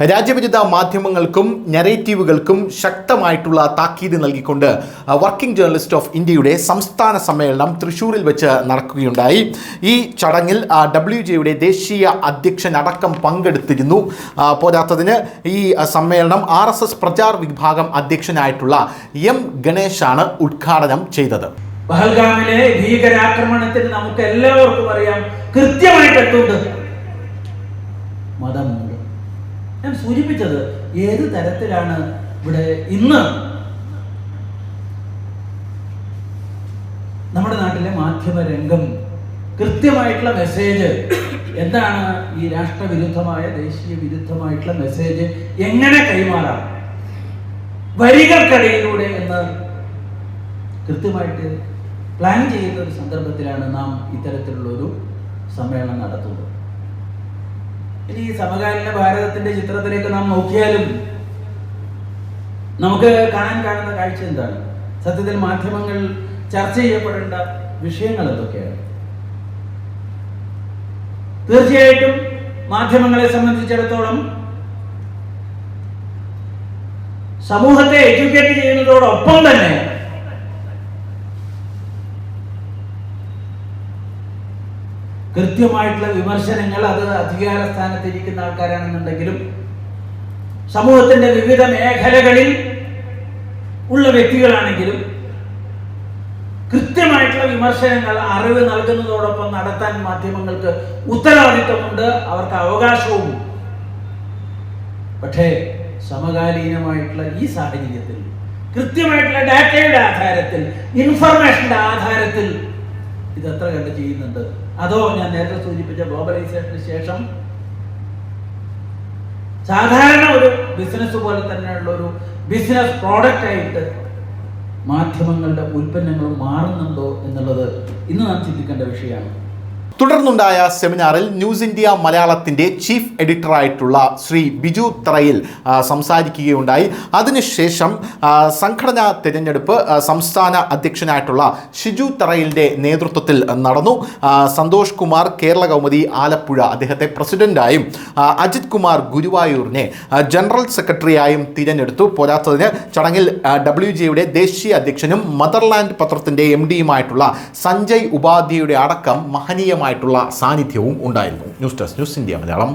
രാജ്യവിരുദ്ധ മാധ്യമങ്ങൾക്കും നരേറ്റീവുകൾക്കും ശക്തമായിട്ടുള്ള താക്കീത് നൽകിക്കൊണ്ട് വർക്കിംഗ് ജേർണലിസ്റ്റ് ഓഫ് ഇന്ത്യയുടെ സംസ്ഥാന സമ്മേളനം തൃശ്ശൂരിൽ വെച്ച് നടക്കുകയുണ്ടായി. ഈ ചടങ്ങിൽ WJ-യുടെ ദേശീയ അധ്യക്ഷൻ അടക്കം പങ്കെടുത്തിരുന്നു. പോരാത്തതിന് ഈ സമ്മേളനം RSS പ്രചാർ വിഭാഗം അധ്യക്ഷനായിട്ടുള്ള M ഗണേശാണ് ഉദ്ഘാടനം ചെയ്തത്. പഹൽഗാമിലെ ഭീകരാക്രമണത്തിന് നമുക്ക് എല്ലാവർക്കും അറിയാം, കൃത്യമായിട്ട് എത്തുണ്ട് മതമുണ്ട്. ഞാൻ സൂചിപ്പിച്ചത് ഏത് തരത്തിലാണ് ഇവിടെ ഇന്ന് നമ്മുടെ നാട്ടിലെ മാധ്യമ രംഗം കൃത്യമായിട്ടുള്ള മെസ്സേജ് എന്താണ്, ഈ രാഷ്ട്രവിരുദ്ധമായ ദേശീയ വിരുദ്ധമായിട്ടുള്ള മെസ്സേജ് എങ്ങനെ കൈമാറാം വരികൾക്കിടയിലൂടെ എന്ന് കൃത്യമായിട്ട് പ്ലാൻ ചെയ്യുന്ന ഒരു സന്ദർഭത്തിലാണ് നാം ഇത്തരത്തിലുള്ള ഒരു സമ്മേളനം നടത്തുന്നത്. ഇനി ഈ സമകാലീന ഭാരതത്തിന്റെ ചിത്രത്തിലേക്ക് നാം നോക്കിയാലും നമുക്ക് കാണുന്ന കാഴ്ച എന്താണ്? സത്യത്തിൽ മാധ്യമങ്ങൾ ചർച്ച ചെയ്യപ്പെടേണ്ട വിഷയങ്ങൾ എന്തൊക്കെയാണ്? തീർച്ചയായിട്ടും മാധ്യമങ്ങളെ സംബന്ധിച്ചിടത്തോളം സമൂഹത്തെ എഡ്യൂക്കേറ്റ് ചെയ്യുന്നതോടൊപ്പം തന്നെ കൃത്യമായിട്ടുള്ള വിമർശനങ്ങൾ, അത് അധികാര സ്ഥാനത്തിരിക്കുന്ന ആൾക്കാരാണെന്നുണ്ടെങ്കിലും സമൂഹത്തിന്റെ വിവിധ മേഖലകളിൽ ഉള്ള വ്യക്തികളാണെങ്കിലും കൃത്യമായിട്ടുള്ള വിമർശനങ്ങൾ, അറിവ് നൽകുന്നതോടൊപ്പം നടത്താൻ മാധ്യമങ്ങൾക്ക് ഉത്തരവാദിത്വമുണ്ട്, അവർക്ക് അവകാശവും. പക്ഷേ സമകാലീനമായിട്ടുള്ള ഈ സാഹചര്യത്തിൽ കൃത്യമായിട്ടുള്ള ഡാറ്റയുടെ ആധാരത്തിൽ, ഇൻഫർമേഷന്റെ ആധാരത്തിൽ ഇത് എത്ര കണ്ട് ചെയ്യുന്നുണ്ട്? അതോ ഞാൻ നേരത്തെ സൂചിപ്പിച്ച ഗ്ലോബലൈസേഷന് ശേഷം സാധാരണ ഒരു ബിസിനസ് പോലെ തന്നെയുള്ള ഒരു ബിസിനസ് പ്രോഡക്റ്റ് ആയിട്ട് മാധ്യമങ്ങളുടെ ഉൽപ്പന്നങ്ങൾ മാറുന്നുണ്ടോ എന്നുള്ളത് ഇന്ന് നാം ചിന്തിക്കേണ്ട വിഷയമാണ്. തുടർന്നുണ്ടായ സെമിനാറിൽ ന്യൂസ് ഇന്ത്യ മലയാളത്തിൻ്റെ ചീഫ് എഡിറ്ററായിട്ടുള്ള ശ്രീ ബിജു തറയിൽ സംസാരിക്കുകയുണ്ടായി. അതിനുശേഷം സംഘടനാ തിരഞ്ഞെടുപ്പ് സംസ്ഥാന അധ്യക്ഷനായിട്ടുള്ള ഷിജു തറയിലിൻ്റെ നേതൃത്വത്തിൽ നടന്നു. സന്തോഷ് കുമാർ കേരള കൗമുദി ആലപ്പുഴ അദ്ദേഹത്തെ പ്രസിഡന്റായും അജിത് കുമാർ ഗുരുവായൂരിനെ ജനറൽ സെക്രട്ടറിയായും തിരഞ്ഞെടുത്തു. പോരാത്തതിന് ചടങ്ങിൽ WJ-യുടെ ദേശീയ അധ്യക്ഷനും മദർലാൻഡ് പത്രത്തിൻ്റെ MD-യുമായിട്ടുള്ള സഞ്ജയ് ഉപാധ്യായയുടെ അടക്കം മഹനീയമായ സാന്നിധ്യവും ഉണ്ടായിരുന്നു. News desk, news India Malayalam.